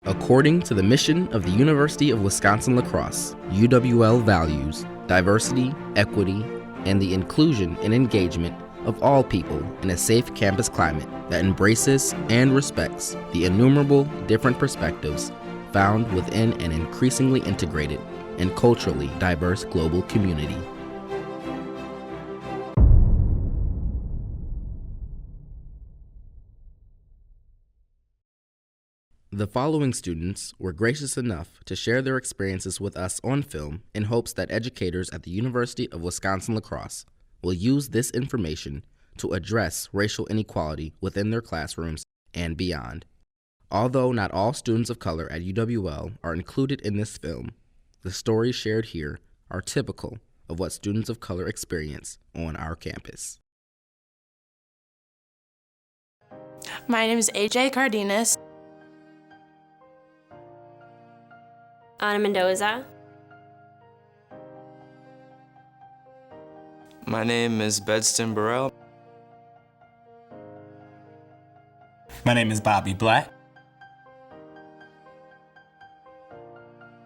According to the mission of the University of Wisconsin-La Crosse, UWL values diversity, equity, and the inclusion and engagement of all people in a safe campus climate that embraces and respects the innumerable different perspectives found within an increasingly integrated and culturally diverse global community. The following students were gracious enough to share their experiences with us on film in hopes that educators at the University of Wisconsin-La Crosse will use this information to address racial inequality within their classrooms and beyond. Although not all students of color at UWL are included in this film, the stories shared here are typical of what students of color experience on our campus. My name is AJ Cardenas. Ana Mendoza. My name is Bedston Burrell. My name is Bobby Black.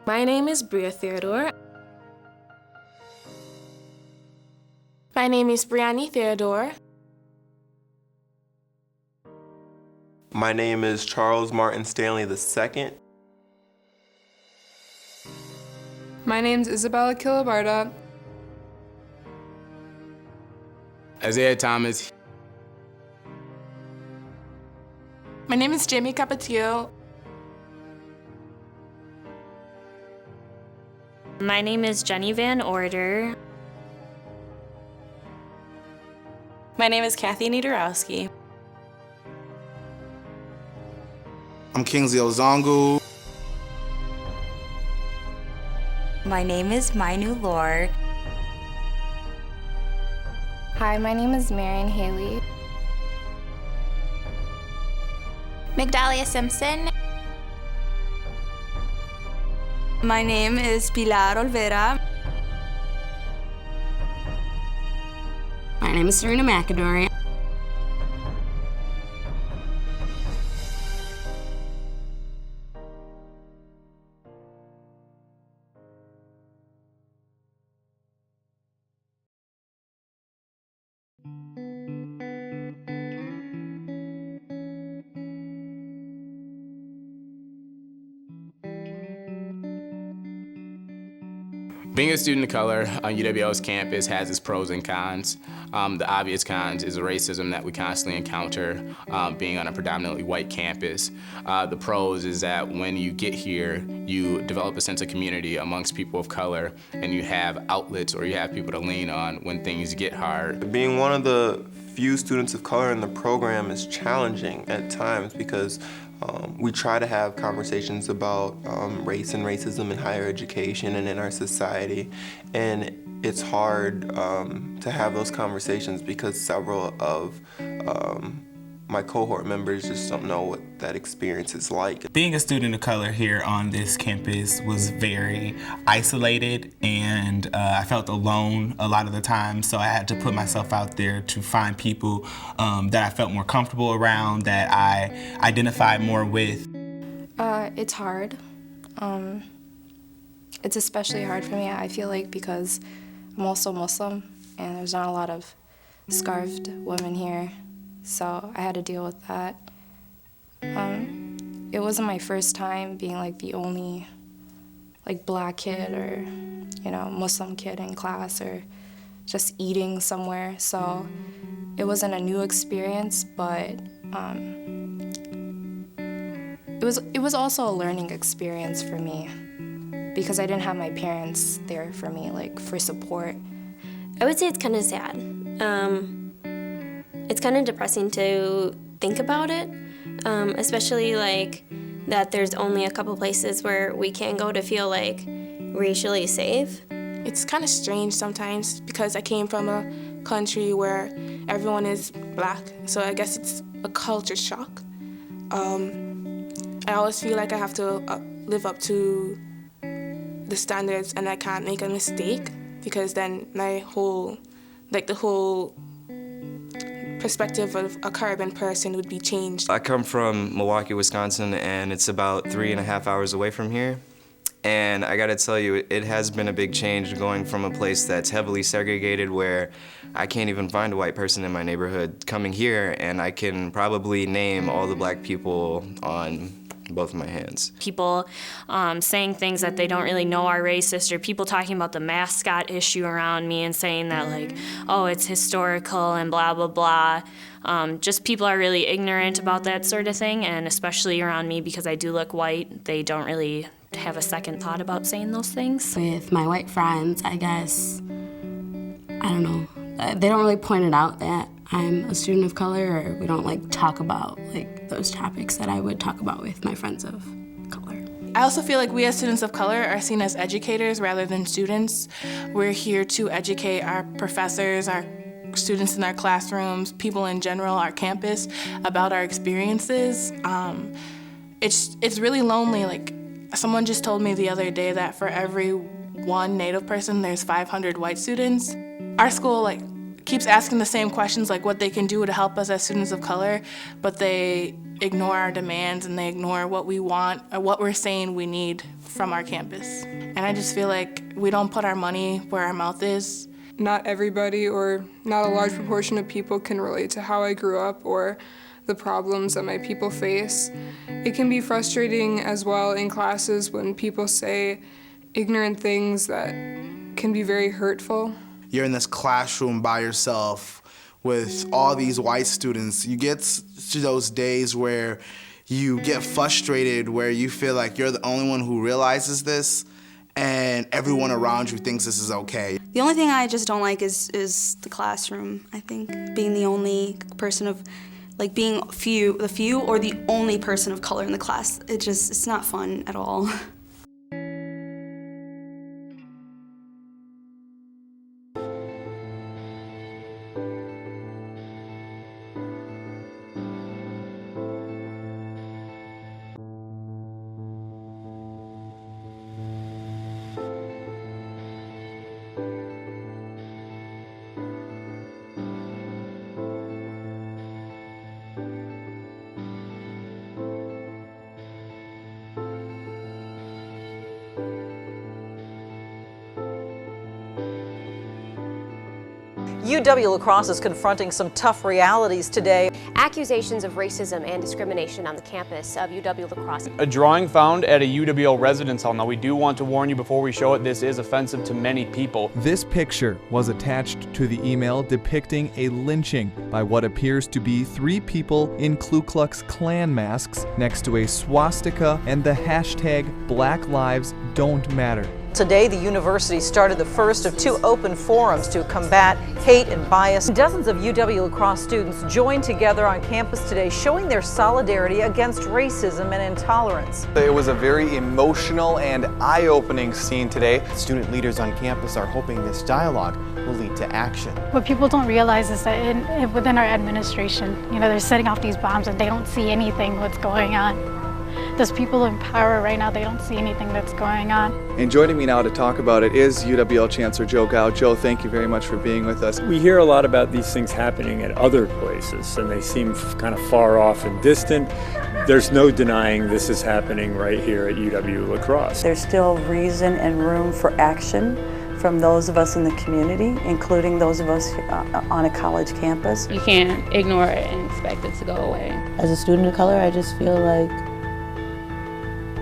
My name is Bria Theodore. My name is Brianni Theodore. My name is Charles Martin Stanley II. My name's Isabella Kilabarda. Isaiah Thomas. My name is Jamie Capatillo. My name is Jenny Van Order. My name is Kathy Niederowski. I'm Kingsley Ozongu. My name is Mainu Lord. Hi, my name is Marion Haley. Migdalia Simpson. My name is Pilar Olvera. My name is Serena McAdory. Being a student of color on UWL's campus has its pros and cons. The obvious cons is the racism that we constantly encounter being on a predominantly white campus. The pros is that when you get here, you develop a sense of community amongst people of color, and you have outlets or you have people to lean on when things get hard. Being one of the few students of color in the program is challenging at times because we try to have conversations about race and racism in higher education and in our society, and it's hard to have those conversations because several of my cohort members just don't know what that experience is like. Being a student of color here on this campus was very isolated, and I felt alone a lot of the time, so I had to put myself out there to find people that I felt more comfortable around, that I identified more with. It's hard. It's especially hard for me, I feel like, because I'm also Muslim, and there's not a lot of scarfed women here. So I had to deal with that. It wasn't my first time being like the only like black kid or, you know, Muslim kid in class or just eating somewhere. So it wasn't a new experience, but it was also a learning experience for me because I didn't have my parents there for me, like for support. I would say it's kind of sad. It's kind of depressing to think about it, especially like that there's only a couple places where we can go to feel like racially safe. It's kind of strange sometimes because I came from a country where everyone is black, so I guess it's a culture shock. I always feel like I have to live up to the standards and I can't make a mistake because then my whole, like the whole perspective of a Caribbean person would be changed. I come from Milwaukee, Wisconsin, and it's about 3.5 hours away from here. And I gotta tell you, it has been a big change going from a place that's heavily segregated where I can't even find a white person in my neighborhood coming here, and I can probably name all the black people on both of my hands. People saying things that they don't really know are racist, or people talking about the mascot issue around me and saying that, like, oh, it's historical and blah, blah, blah. Just people are really ignorant about that sort of thing, and especially around me because I do look white, they don't really have a second thought about saying those things. With my white friends, I guess, I don't know, they don't really point it out that I'm a student of color, or we don't like talk about like those topics that I would talk about with my friends of color. I also feel like we as students of color are seen as educators rather than students. We're here to educate our professors, our students in our classrooms, people in general, our campus, about our experiences. It's really lonely. Like, someone just told me the other day that for every one Native person, there's 500 white students. Our school keeps asking the same questions, like what they can do to help us as students of color, but they ignore our demands and they ignore what we want or what we're saying we need from our campus. And I just feel like we don't put our money where our mouth is. Not everybody, or not a large proportion of people, can relate to how I grew up or the problems that my people face. It can be frustrating as well in classes when people say ignorant things that can be very hurtful. You're in this classroom by yourself with all these white students. You get to those days where you get frustrated, where you feel like you're the only one who realizes this and everyone around you thinks this is okay. The only thing I just don't like is the classroom, I think. Being the only person of, being the few or the only person of color in the class. It's not fun at all. UW La Crosse is confronting some tough realities today. Accusations of racism and discrimination on the campus of UW La Crosse. A drawing found at a UWL residence hall. Now, we do want to warn you before we show it, this is offensive to many people. This picture was attached to the email depicting a lynching by what appears to be 3 people in Ku Klux Klan masks next to a swastika and the hashtag Black Lives Don't Matter. Today, the university started the first of 2 open forums to combat hate and bias. Dozens of UW La Crosse students joined together on campus today, showing their solidarity against racism and intolerance. It was a very emotional and eye-opening scene today. Student leaders on campus are hoping this dialogue will lead to action. What people don't realize is that within our administration, they're setting off these bombs and they don't see anything what's going on. Those people in power right now, they don't see anything that's going on. And joining me now to talk about it is UWL Chancellor Joe Gao. Joe, thank you very much for being with us. We hear a lot about these things happening at other places, and they seem kind of far off and distant. There's no denying this is happening right here at UW La Crosse. There's still reason and room for action from those of us in the community, including those of us on a college campus. You can't ignore it and expect it to go away. As a student of color, I just feel like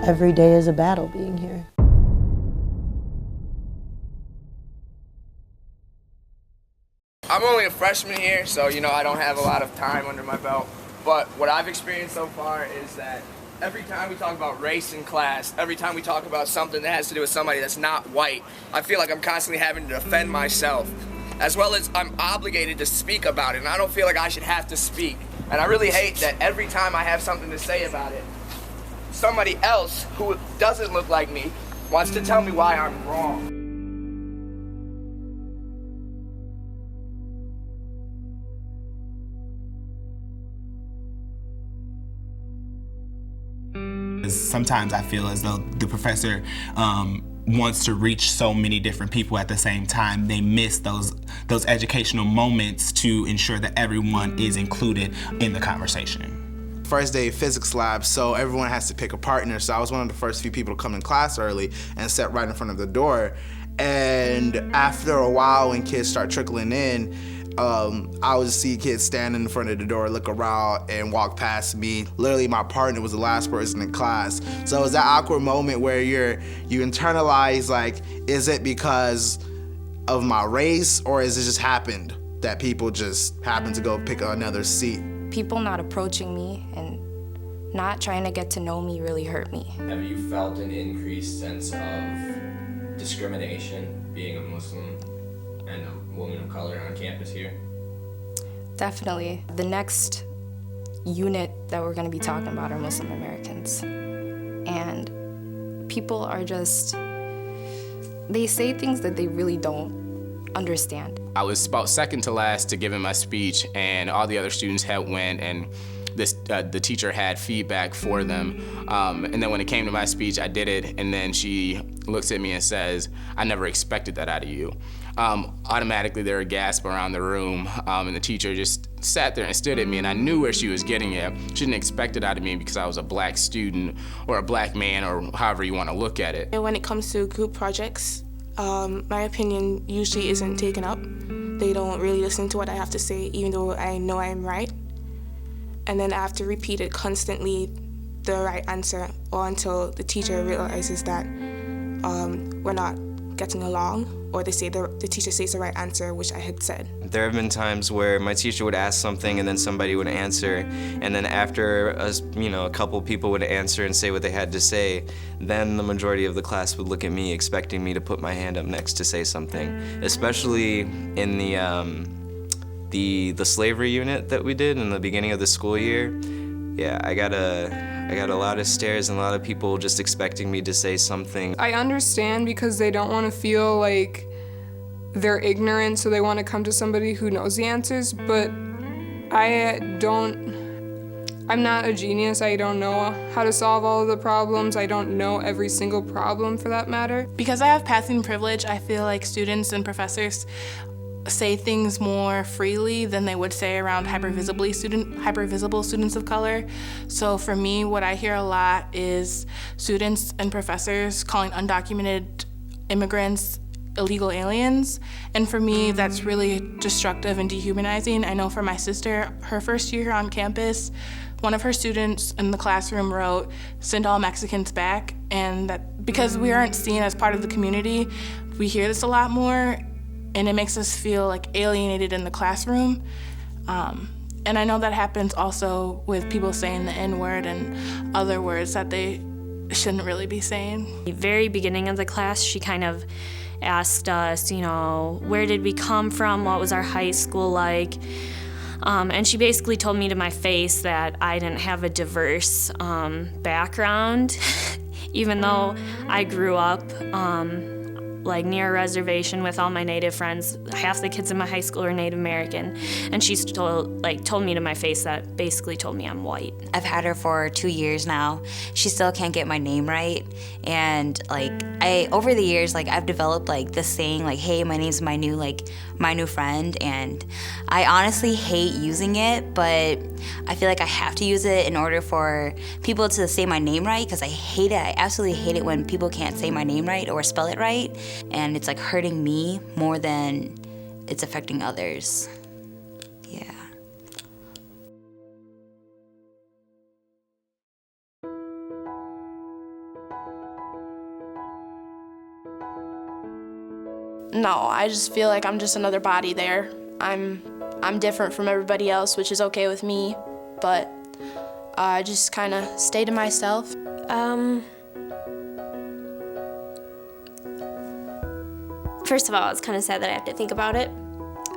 every day is a battle being here. I'm only a freshman here, so I don't have a lot of time under my belt. But what I've experienced so far is that every time we talk about race in class, every time we talk about something that has to do with somebody that's not white, I feel like I'm constantly having to defend myself, as well as I'm obligated to speak about it, and I don't feel like I should have to speak. And I really hate that every time I have something to say about it, somebody else who doesn't look like me wants to tell me why I'm wrong. Sometimes I feel as though the professor wants to reach so many different people at the same time, they miss those educational moments to ensure that everyone is included in the conversation. First day physics lab, so everyone has to pick a partner. So I was one of the first few people to come in class early and sat right in front of the door. And after a while, when kids start trickling in, I would see kids standing in front of the door, look around, and walk past me. Literally, my partner was the last person in class. So it was that awkward moment where you internalize, like, is it because of my race, or is it just happened that people just happen to go pick another seat? People not approaching me and not trying to get to know me really hurt me. Have you felt an increased sense of discrimination being a Muslim and a woman of color on campus here? Definitely. The next unit that we're going to be talking about are Muslim Americans. And people are just, they say things that they really don't understand. I was about second to last to giving my speech, and all the other students had went, and the teacher had feedback for them. And then when it came to my speech, I did it, and then she looks at me and says, "I never expected that out of you." Automatically there were gasps around the room, and the teacher just sat there and stared at me, and I knew where she was getting at. She didn't expect it out of me because I was a black student or a black man, or however you want to look at it. And when it comes to group projects, my opinion usually isn't taken up. They don't really listen to what I have to say, even though I know I'm right. And then I have to repeat it constantly, the right answer, or until the teacher realizes that we're not getting along, or they say the teacher says the right answer, which I had said. There have been times where my teacher would ask something and then somebody would answer, and then after a couple people would answer and say what they had to say, then the majority of the class would look at me expecting me to put my hand up next to say something. Especially in the slavery unit that we did in the beginning of the school year. Yeah, I got a lot of stares and a lot of people just expecting me to say something. I understand because they don't want to feel like they're ignorant, so they want to come to somebody who knows the answers, but I'm not a genius. I don't know how to solve all of the problems. I don't know every single problem for that matter. Because I have passing privilege, I feel like students and professors say things more freely than they would say around hypervisible students of color. So for me, what I hear a lot is students and professors calling undocumented immigrants illegal aliens. And for me, that's really destructive and dehumanizing. I know for my sister, her first year on campus, one of her students in the classroom wrote, "Send all Mexicans back." And that because we aren't seen as part of the community, we hear this a lot more, and it makes us feel like alienated in the classroom. And I know that happens also with people saying the N-word and other words that they shouldn't really be saying. At the very beginning of the class, she kind of asked us, where did we come from? What was our high school like? And she basically told me to my face that I didn't have a diverse background, even though I grew up near a reservation with all my Native friends. Half the kids in my high school are Native American, and she told me to my face that basically told me I'm white. I've had her for 2 years now. She still can't get my name right, and over the years I've developed this saying hey, my name's my new friend, and I honestly hate using it, but I feel like I have to use it in order for people to say my name right, because I hate it. I absolutely hate it when people can't say my name right or spell it right, and it's hurting me more than it's affecting others. Yeah. No, I just feel like I'm just another body there. I'm different from everybody else, which is okay with me, but I just kind of stay to myself. First of all, it's kind of sad that I have to think about it.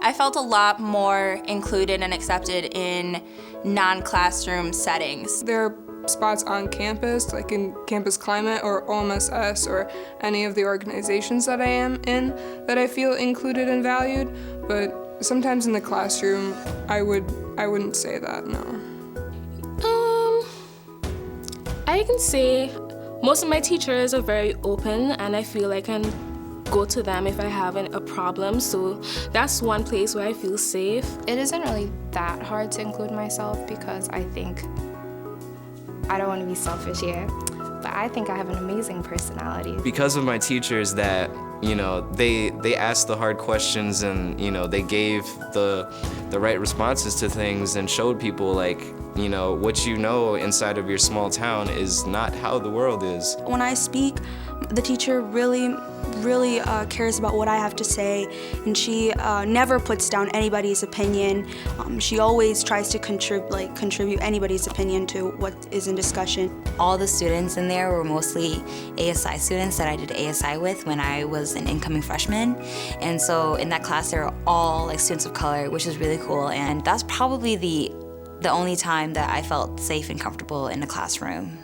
I felt a lot more included and accepted in non-classroom settings. There are spots on campus, like in Campus Climate or OMSS or any of the organizations that I am in, that I feel included and valued, but sometimes in the classroom, I wouldn't say that, no. I can say Most of my teachers are very open, and I feel I can go to them if I have a problem, so that's one place where I feel safe. It isn't really that hard to include myself because I think, I don't want to be selfish here, but I think I have an amazing personality. Because of my teachers that, you know, they asked the hard questions and, you know, they gave the right responses to things and showed people, like, you know, what you know inside of your small town is not how the world is. When I speak, the teacher really cares about what I have to say, and she never puts down anybody's opinion. She always tries to contribute anybody's opinion to what is in discussion. All the students in there were mostly ASI students that I did ASI with when I was an incoming freshman. And so in that class, they were all like students of color, which is really cool. And that's probably the only time that I felt safe and comfortable in the classroom.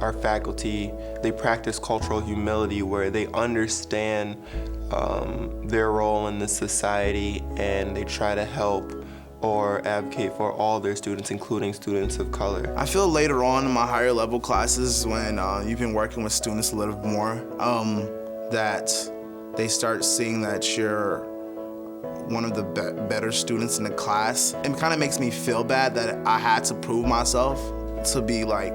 Our faculty, they practice cultural humility where they understand their role in the society, and they try to help or advocate for all their students, including students of color. I feel later on in my higher level classes when you've been working with students a little more, that they start seeing that you're one of the better students in the class. It kind of makes me feel bad that I had to prove myself to be like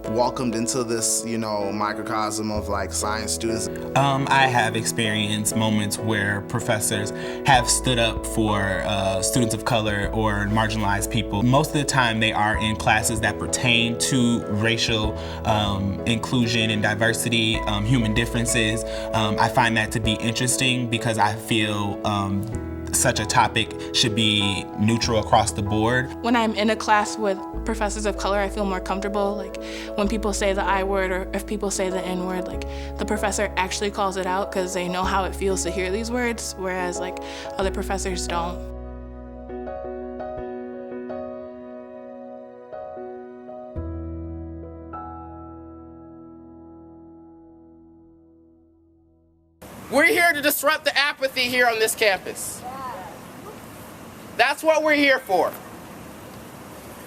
welcomed into this, you know, microcosm of like science students. I have experienced moments where professors have stood up for students of color or marginalized people. Most of the time they are in classes that pertain to racial inclusion and diversity, human differences. I find that to be interesting because I feel such a topic should be neutral across the board. When I'm in a class with professors of color, I feel more comfortable. Like when people say the I word or if people say the N word, like the professor actually calls it out because they know how it feels to hear these words, whereas like other professors don't. We're here to disrupt the apathy here on this campus. That's what we're here for.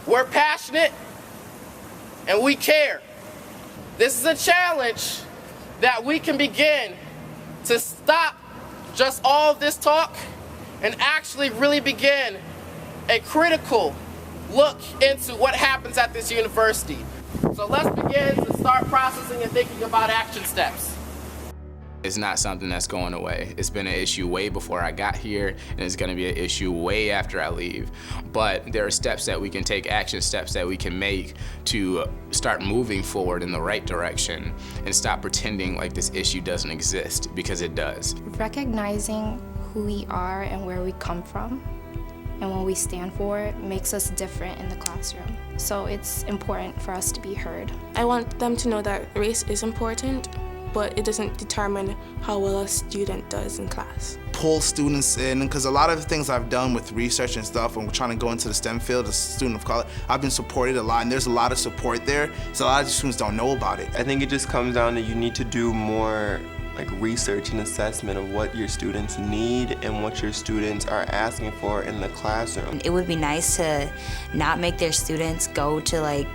We're passionate and we care. This is a challenge that we can begin to stop just all of this talk and actually really begin a critical look into what happens at this university. So let's begin to start processing and thinking about action steps. It's not something that's going away. It's been an issue way before I got here, and it's gonna be an issue way after I leave. But there are steps that we can take, action steps that we can make to start moving forward in the right direction and stop pretending like this issue doesn't exist, because it does. Recognizing who we are and where we come from and what we stand for makes us different in the classroom. So it's important for us to be heard. I want them to know that race is important, but it doesn't determine how well a student does in class. Pull students in, because a lot of the things I've done with research and stuff when we're trying to go into the STEM field as a student of color, I've been supported a lot, and there's a lot of support there, so a lot of students don't know about it. I think it just comes down to you need to do more like research and assessment of what your students need and what your students are asking for in the classroom. It would be nice to not make their students go to like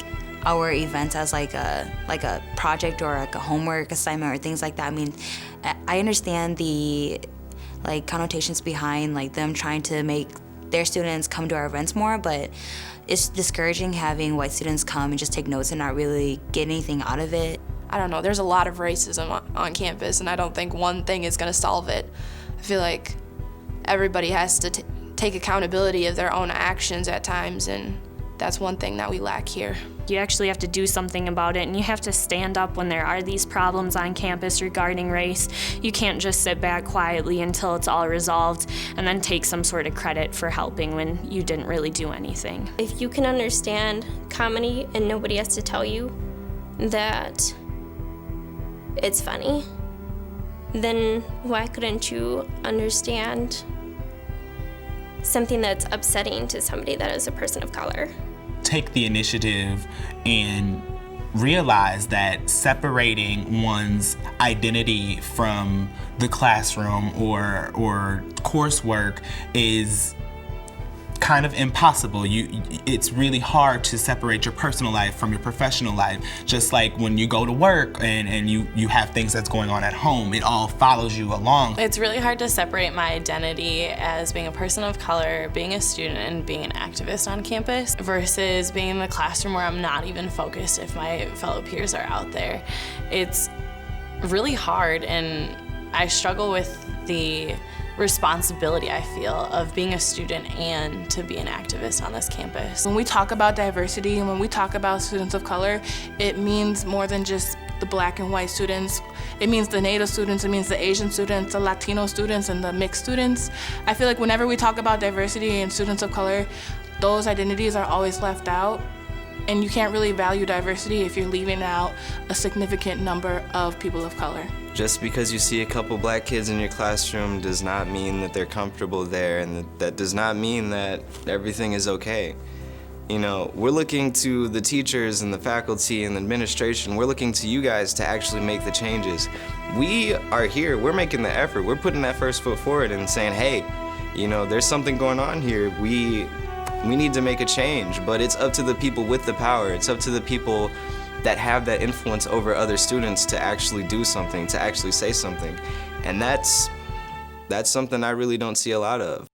our events as like a project or like a homework assignment or things like that. I mean, I understand the like connotations behind like them trying to make their students come to our events more, but it's discouraging having white students come and just take notes and not really get anything out of it. I don't know, there's a lot of racism on campus, and I don't think one thing is gonna solve it. I feel like everybody has to take accountability of their own actions at times, and that's one thing that we lack here. You actually have to do something about it, and you have to stand up when there are these problems on campus regarding race. You can't just sit back quietly until it's all resolved and then take some sort of credit for helping when you didn't really do anything. If you can understand comedy and nobody has to tell you that it's funny, then why couldn't you understand something that's upsetting to somebody that is a person of color? Take the initiative and realize that separating one's identity from the classroom or coursework is kind of impossible. It's really hard to separate your personal life from your professional life. Just like when you go to work and you have things that's going on at home, it all follows you along. It's really hard to separate my identity as being a person of color, being a student, and being an activist on campus versus being in the classroom where I'm not even focused if my fellow peers are out there. It's really hard, and I struggle with the responsibility I feel of being a student and to be an activist on this campus. When we talk about diversity and when we talk about students of color, it means more than just the black and white students. It means the Native students, it means the Asian students, the Latino students, and the mixed students. I feel like whenever we talk about diversity and students of color, those identities are always left out. And you can't really value diversity if you're leaving out a significant number of people of color. Just because you see a couple black kids in your classroom does not mean that they're comfortable there, and that does not mean that everything is okay. You know, we're looking to the teachers and the faculty and the administration, we're looking to you guys to actually make the changes. We are here, we're making the effort, we're putting that first foot forward and saying, hey, you know, there's something going on here. We need to make a change, but it's up to the people with the power. It's up to the people that have that influence over other students to actually do something, to actually say something. And that's something I really don't see a lot of.